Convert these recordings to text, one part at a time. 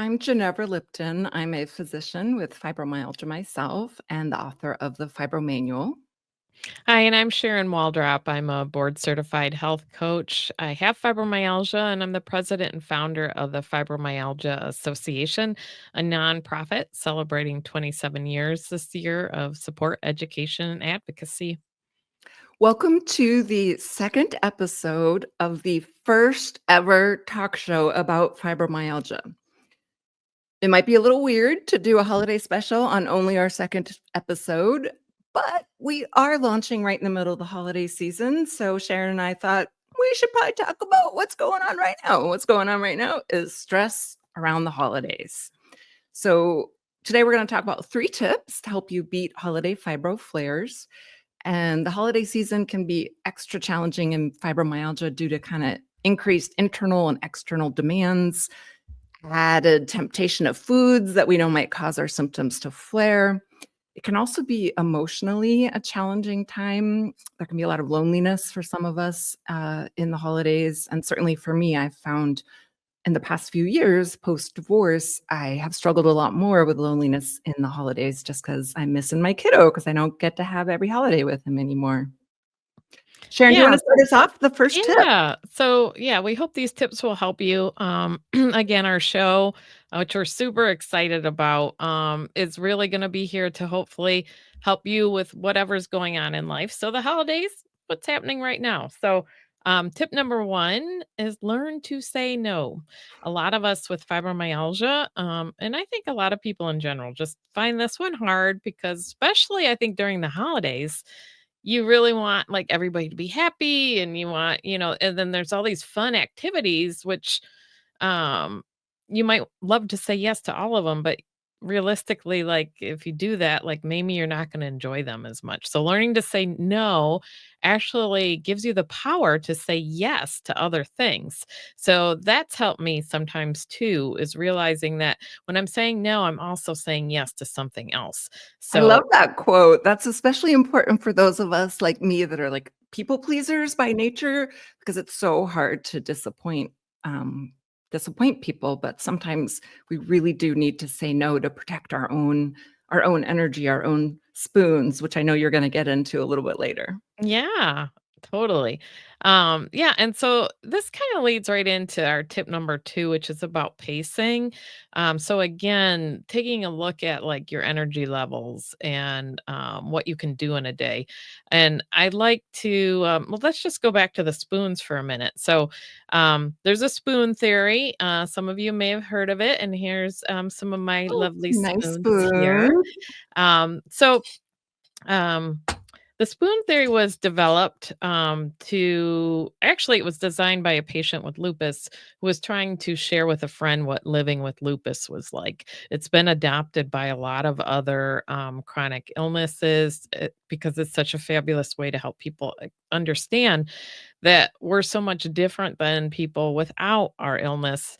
I'm Ginevra Liptan. I'm a physician with fibromyalgia myself and the author of the Fibro Manual. Hi, and I'm Sharon Waldrop. I'm a board certified health coach. I have fibromyalgia, and I'm the president and founder of the Fibromyalgia Association, a nonprofit celebrating 27 years this year of support, education, and advocacy. Welcome to the second episode of the first ever talk show about fibromyalgia. It might be a little weird to do a holiday special on only our second episode, but we are launching right in the middle of the holiday season. So Sharon and I thought we should probably talk about what's going on right now. What's going on right now is stress around the holidays. So today we're going to talk about 3 tips to help you beat holiday fibro flares. And the holiday season can be extra challenging in fibromyalgia due to kind of increased internal and external demands, added temptation of foods that we know might cause our symptoms to flare. It can also be emotionally a challenging time. There can be a lot of loneliness for some of us in the holidays. And certainly for me, I've found in the past few years, post-divorce, I have struggled a lot more with loneliness in the holidays just because I'm missing my kiddo because I don't get to have every holiday with him anymore. Sharon, do you Yeah. want to start us off? The first tip. We hope these tips will help you. Again, our show, which we're super excited about, is really going to be here to hopefully help you with whatever's going on in life. So, the holidays, what's happening right now? Tip number 1 is learn to say no. A lot of us with fibromyalgia, and I think a lot of people in general, just find this one hard because, especially I think during the holidays, you really want like everybody to be happy and you want, and then there's all these fun activities, which um you might love to say yes to all of them, but realistically, like if you do that, like maybe you're not going to enjoy them as much. So learning to say no actually gives you the power to say yes to other things. So that's helped me sometimes too, is realizing that when I'm saying no, I'm also saying yes to something else. I love So that quote. That's especially important for those of us like me that are like people pleasers by nature, because it's so hard to disappoint people. But sometimes we really do need to say no to protect our own energy, our own spoons, which I know you're going to get into a little bit later. yeah, totally. Yeah, and so this kind of leads right into our tip number 2, which is about pacing. So again, taking a look at like your energy levels and what you can do in a day. And I'd like to, well, let's just go back to the spoons for a minute. So there's a spoon theory. Some of you may have heard of it, and here's some of my Oh, lovely nice spoons here. spoon. Um, so um, the spoon theory was developed it was designed by a patient with lupus who was trying to share with a friend what living with lupus was like. It's been adopted by a lot of other chronic illnesses because it's such a fabulous way to help people understand that we're so much different than people without our illness.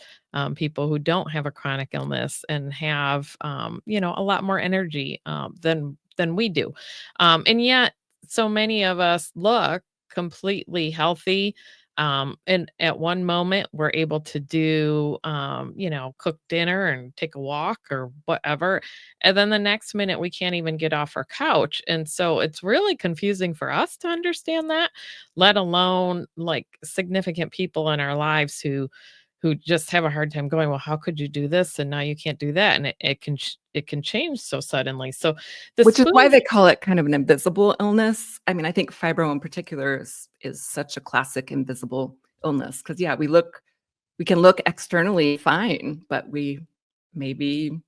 People who don't have a chronic illness and have, a lot more energy than we do. And yet, so many of us look completely healthy. And at one moment, we're able to do, cook dinner and take a walk or whatever. And then the next minute, we can't even get off our couch. And so it's really confusing for us to understand that, let alone like significant people in our lives who just have a hard time going, well, how could you do this and now you can't do that? And it can change so suddenly. So the Which is why spoon. they call it kind of an invisible illness. I mean, I think fibro in particular is such a classic invisible illness because, yeah, we can look externally fine, but we maybe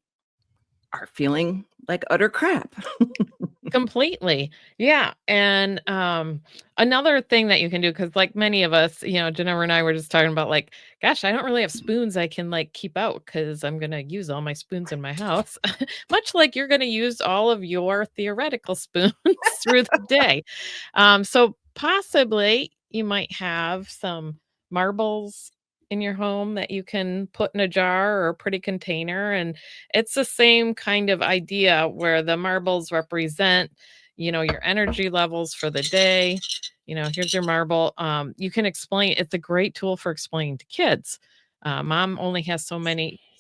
are feeling like utter crap. Completely. Yeah. And another thing that you can do, because like many of us, Jennifer and I were just talking about like, gosh, I don't really have spoons I can like keep out because I'm gonna use all my spoons in my house. Much like you're gonna use all of your theoretical spoons through the day. So possibly you might have some marbles in your home that you can put in a jar or a pretty container. And it's the same kind of idea where the marbles represent, your energy levels for the day. Here's your marble. You can explain, it's a great tool for explaining to kids. Mom only has so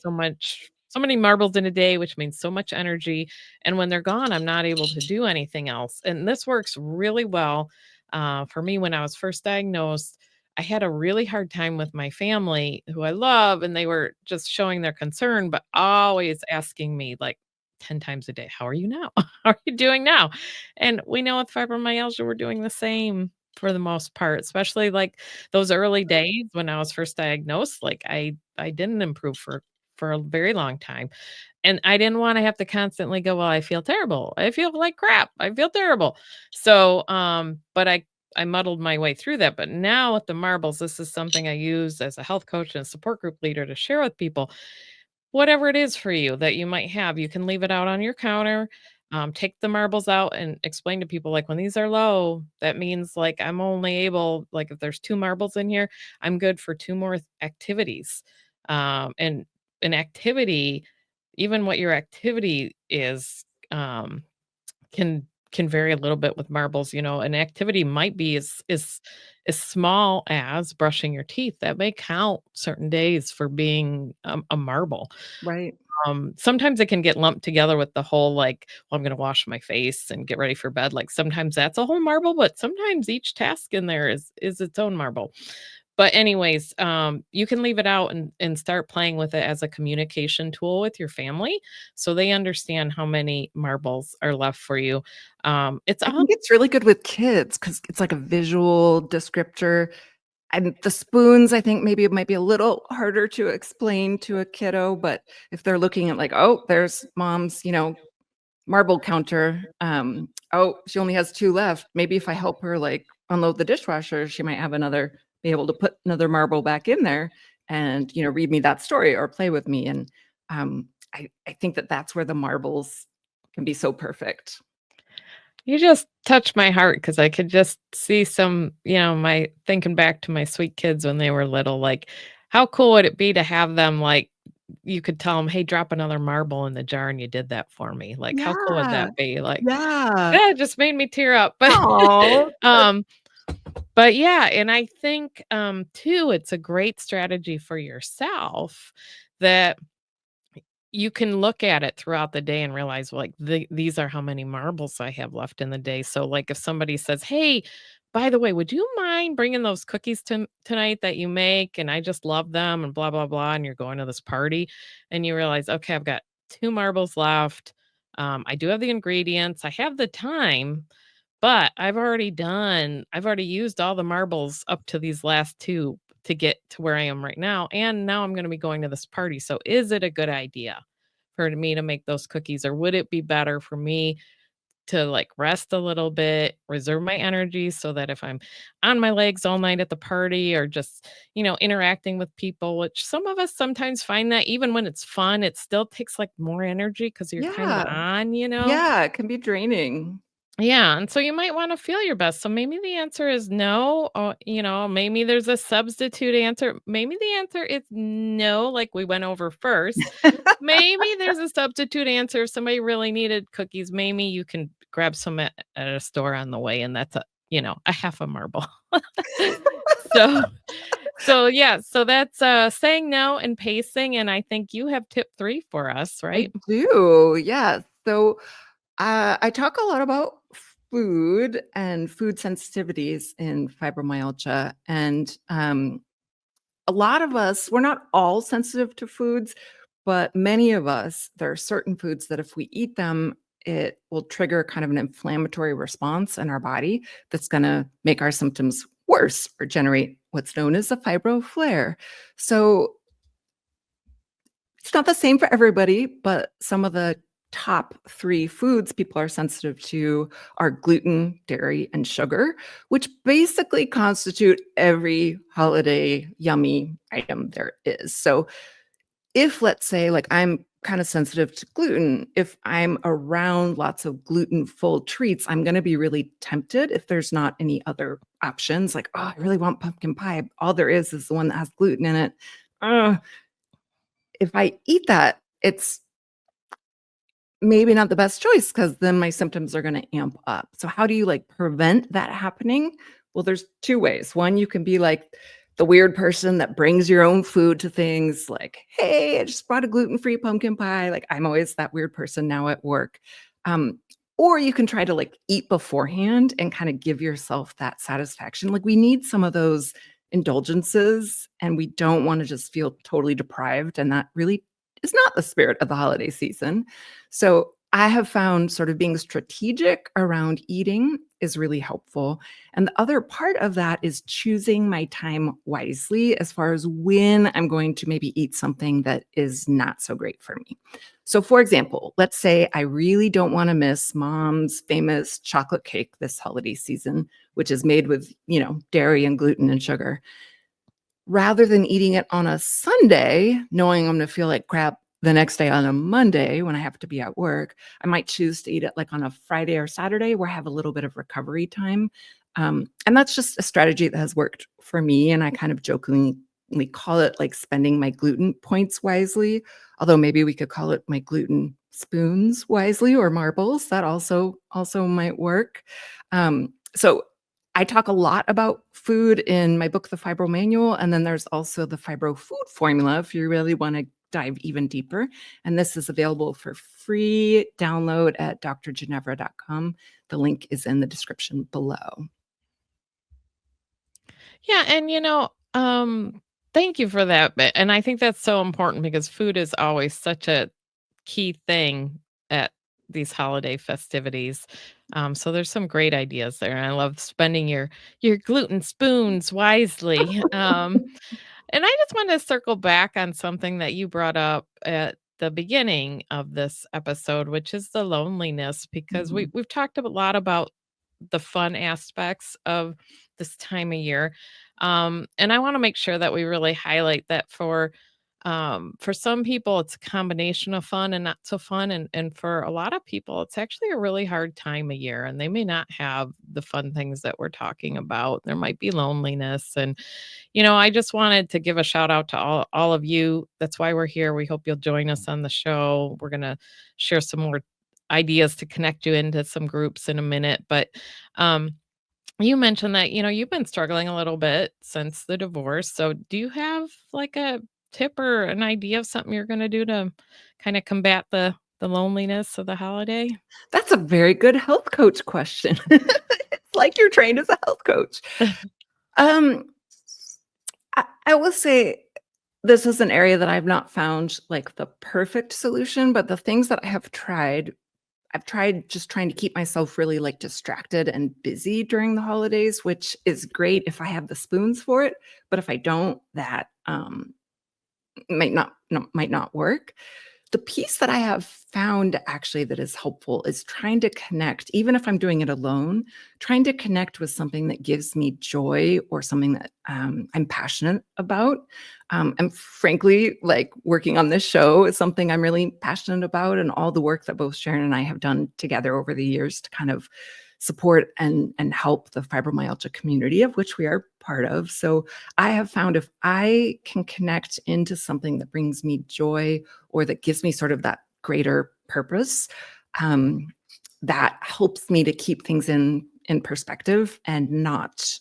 so many marbles in a day, which means so much energy. And when they're gone, I'm not able to do anything else. And this works really well for me. When I was first diagnosed, I had a really hard time with my family, who I love, and they were just showing their concern, but always asking me like 10 times a day, "How are you now? How are you doing now?" And we know with fibromyalgia, we're doing the same for the most part, especially like those early days when I was first diagnosed. Like I didn't improve for a very long time. And I didn't wanna have to constantly go, "Well, I feel terrible. I feel like crap. I feel terrible." So, but I muddled my way through that. But now with the marbles, this is something I use as a health coach and a support group leader to share with people. Whatever it is for you that you might have, you can leave it out on your counter. Take the marbles out and explain to people, like, when these are low, that means like I'm only able, like, if there's 2 marbles in here, I'm good for 2 more activities. And an activity, even what your activity is, can vary a little bit with marbles. An activity might be as small as brushing your teeth. That may count certain days for being a marble. Right. Sometimes it can get lumped together with the whole, like, well, I'm gonna wash my face and get ready for bed. Like, sometimes that's a whole marble, but sometimes each task in there is its own marble. But anyways, you can leave it out and start playing with it as a communication tool with your family, so they understand how many marbles are left for you. It's I all think it's really good with kids because it's like a visual descriptor, and the spoons, I think maybe it might be a little harder to explain to a kiddo, but if they're looking at like, "Oh, there's mom's, marble counter. Oh, she only has 2 left. Maybe if I help her, like, unload the dishwasher, she might have another be able to put another marble back in there and, read me that story or play with me." And, I think that that's where the marbles can be so perfect. You just touched my heart because I could just see some, my thinking back to my sweet kids when they were little, like, how cool would it be to have them, like, you could tell them, "Hey, drop another marble in the jar, and you did that for me." Like, how cool would Yeah. that be? Like, Yeah. that just made me tear up. But, Oh. um, but yeah, and I think, too, it's a great strategy for yourself that you can look at it throughout the day and realize, like, these are how many marbles I have left in the day. So, like, if somebody says, "Hey, by the way, would you mind bringing those cookies tonight that you make? And I just love them and blah, blah, blah." And you're going to this party and you realize, okay, I've got 2 marbles left. I do have the ingredients. I have the time, but I've already used all the marbles up to these last 2 to get to where I am right now, and now I'm gonna be going to this party. So is it a good idea for me to make those cookies, or would it be better for me to, like, rest a little bit, reserve my energy so that if I'm on my legs all night at the party, or just, interacting with people, which some of us sometimes find that even when it's fun, it still takes, like, more energy because 'cause you're kind of Yeah. on. Yeah, it can be draining. Yeah, and so you might wanna feel your best. So maybe the answer is no, or, maybe there's a substitute answer. Maybe the answer is no, like we went over first. Maybe there's a substitute answer if somebody really needed cookies. Maybe you can grab some at a store on the way, and that's a half a marble. So yeah, so that's, saying no and pacing, and I think you have tip 3 for us, I right? do, yeah. So, I talk a lot about food and food sensitivities in fibromyalgia, and, a lot of us we're not all sensitive to foods, but many of us, there are certain foods that if we eat them, it will trigger kind of an inflammatory response in our body that's gonna make our symptoms worse or generate what's known as a fibro flare. So, it's not the same for everybody, but some of the top 3 foods people are sensitive to are gluten, dairy, and sugar, which basically constitute every holiday yummy item there is. So, if let's say, like, I'm kinda sensitive to gluten, if I'm around lots of gluten-full treats, I'm gonna be really tempted if there's not any other options, like, "Oh, I really want pumpkin pie." All there is the one that has gluten in it. Ugh, if I eat that, it's maybe not the best choice because then my symptoms are gonna amp up. So how do you, like, prevent that happening? Well, there's 2 ways. One, you can be like, the weird person that brings your own food to things like, "Hey, I just brought a gluten-free pumpkin pie." Like, I'm always that weird person now at work. Um, or you can try to, like, eat beforehand and kinda give yourself that satisfaction. Like, we need some of those indulgences, and we don't wanna just feel totally deprived, and that really is not the spirit of the holiday season. So, I have found sort of being strategic around eating is really helpful, and the other part of that is choosing my time wisely as far as when I'm going to maybe eat something that is not so great for me. So, for example, let's say I really don't want to miss mom's famous chocolate cake this holiday season, which is made with, dairy and gluten and sugar. Rather than eating it on a Sunday, knowing I'm gonna feel like crap the next day on a Monday when I have to be at work, I might choose to eat it, like, on a Friday or Saturday where I have a little bit of recovery time, and that's just a strategy that has worked for me, and I kind of jokingly call it, like, spending my gluten points wisely, although maybe we could call it my gluten spoons wisely or marbles, that also might work. So I talk a lot about food in my book, The Fibro Manual, and then there's also the Fibro Food Formula if you really want to dive even deeper. And this is available for free download at drginevra.com. The link is in the description below. Yeah, and thank you for that. And I think that's so important because food is always such a key thing at these holiday festivities. So there's some great ideas there. And I love spending your gluten spoons wisely. And I just wanted to circle back on something that you brought up at the beginning of this episode, which is the loneliness, because Mhm. we've talked a lot about the fun aspects of this time of year. And I want to make sure that we really highlight that for some people it's a combination of fun and not so fun. And for a lot of people, it's actually a really hard time of year and they may not have the fun things that we're talking about. There might be loneliness. And I just wanted to give a shout out to all of you. That's why we're here. We hope you'll join us on the show. We're gonna share some more ideas to connect you into some groups in a minute. But um, you mentioned that you've been struggling a little bit since the divorce. So do you have like a tip or an idea of something you're gonna do to kind of combat the loneliness of the holiday? That's a very good health coach question. It's like you're trained as a health coach. Um, I will say this is an area that I've not found, like, the perfect solution, but the things that I have tried I've tried just trying to keep myself really, like, distracted and busy during the holidays, which is great if I have the spoons for it, but if I don't, that, might not work. The piece that I have found actually that is helpful is trying to connect, even if I'm doing it alone, trying to connect with something that gives me joy or something that I'm passionate about. And frankly, like working on this show is something I'm really passionate about, and all the work that both Sharon and I have done together over the years to kind of support and help the fibromyalgia community of which we are part of. So I have found if I can connect into something that brings me joy or that gives me sort of that greater purpose, um, that helps me to keep things in perspective and not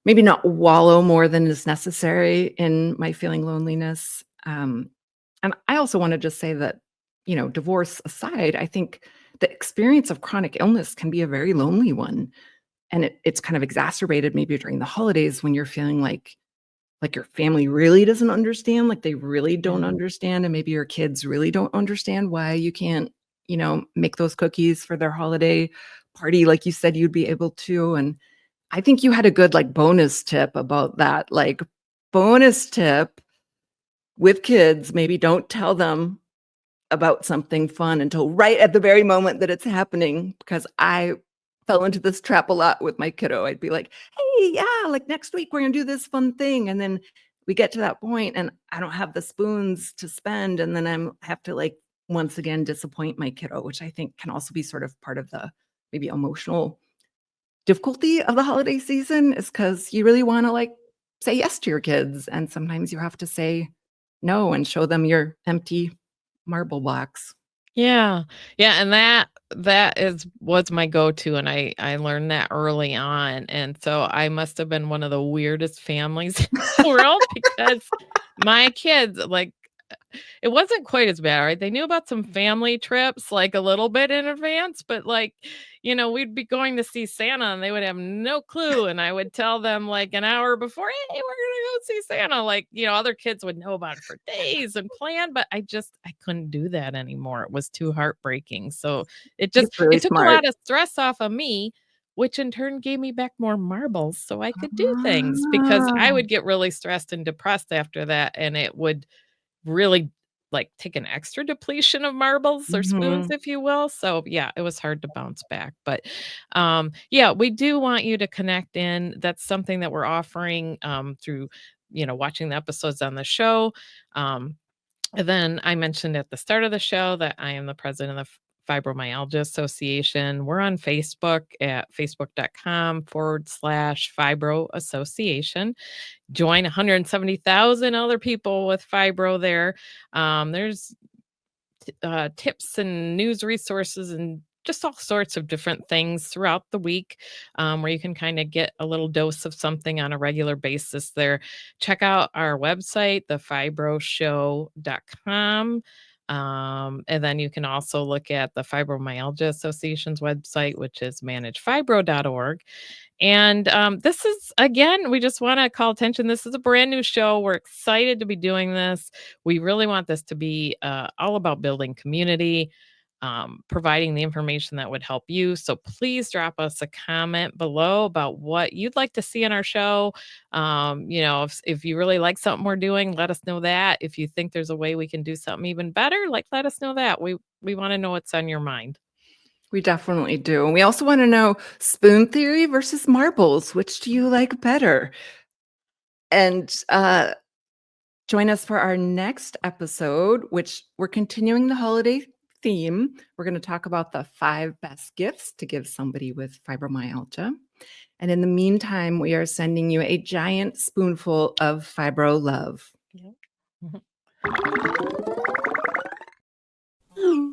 maybe not wallow more than is necessary in my feeling loneliness. And I also want to just say that, divorce aside, I think the experience of chronic illness can be a very lonely one. And it's kind of exacerbated maybe during the holidays when you're feeling like your family really doesn't understand, like they really don't Yeah. understand, and maybe your kids really don't understand why you can't, make those cookies for their holiday party like you said you'd be able to. And I think you had a good, like, bonus tip about that, like, bonus tip with kids, maybe don't tell them about something fun until right at the very moment that it's happening, because I fell into this trap a lot with my kiddo. I'd be like, "Hey, yeah, like, next week, we're gonna do this fun thing," and then we get to that point, and I don't have the spoons to spend, and then have to, like, once again disappoint my kiddo, which I think can also be sort of part of the maybe emotional difficulty of the holiday season is because you really wanna, like, say yes to your kids, and sometimes you have to say no and show them your empty marble box. Yeah. Yeah, and that is was my go-to, and I learned that early on, and so I must have been one of the weirdest families in the world because my kids, like, it wasn't quite as bad, right? They knew about some family trips, like, a little bit in advance, but, like, we'd be going to see Santa, and they would have no clue, and I would tell them, like, an hour before, "Hey, we're gonna go see Santa." Like, other kids would know about it for days and plan, but I couldn't do that anymore. It was too heartbreaking. So, It's really it took a smart. lot of stress off of me, which in turn gave me back more marbles so I could do things because I Ah. would get really stressed and depressed after that, and it would really, like, take an extra depletion of marbles or spoons, Mhm. if you will. So, yeah, it was hard to bounce back, but, yeah, we do want you to connect in. That's something that we're offering, through, watching the episodes on the show. Um, and then I mentioned at the start of the show that I am the president of the Fibromyalgia Association. We're on Facebook at facebook.com/Fibro Association. Join 170,000 other people with fibro there. There's tips and news resources and just all sorts of different things throughout the week, where you can kind of get a little dose of something on a regular basis there. Check out our website, thefibroshow.com. And then you can also look at the Fibromyalgia Association's website, which is managefibro.org. And this is, again, we just want to call attention. This is a brand new show. We're excited to be doing this. We really want this to be all about building community, providing the information that would help you. So please drop us a comment below about what you'd like to see in our show. If you really like something we're doing, let us know that. If you think there's a way we can do something even better, like, let us know that. We want to know what's on your mind. We definitely do, and we also wanna know spoon theory versus marbles, which do you like better? And, join us for our next episode, which we're continuing the holiday theme. We're gonna talk about the 5 best gifts to give somebody with fibromyalgia, and in the meantime, we are sending you a giant spoonful of fibro love. Yep. Mhm.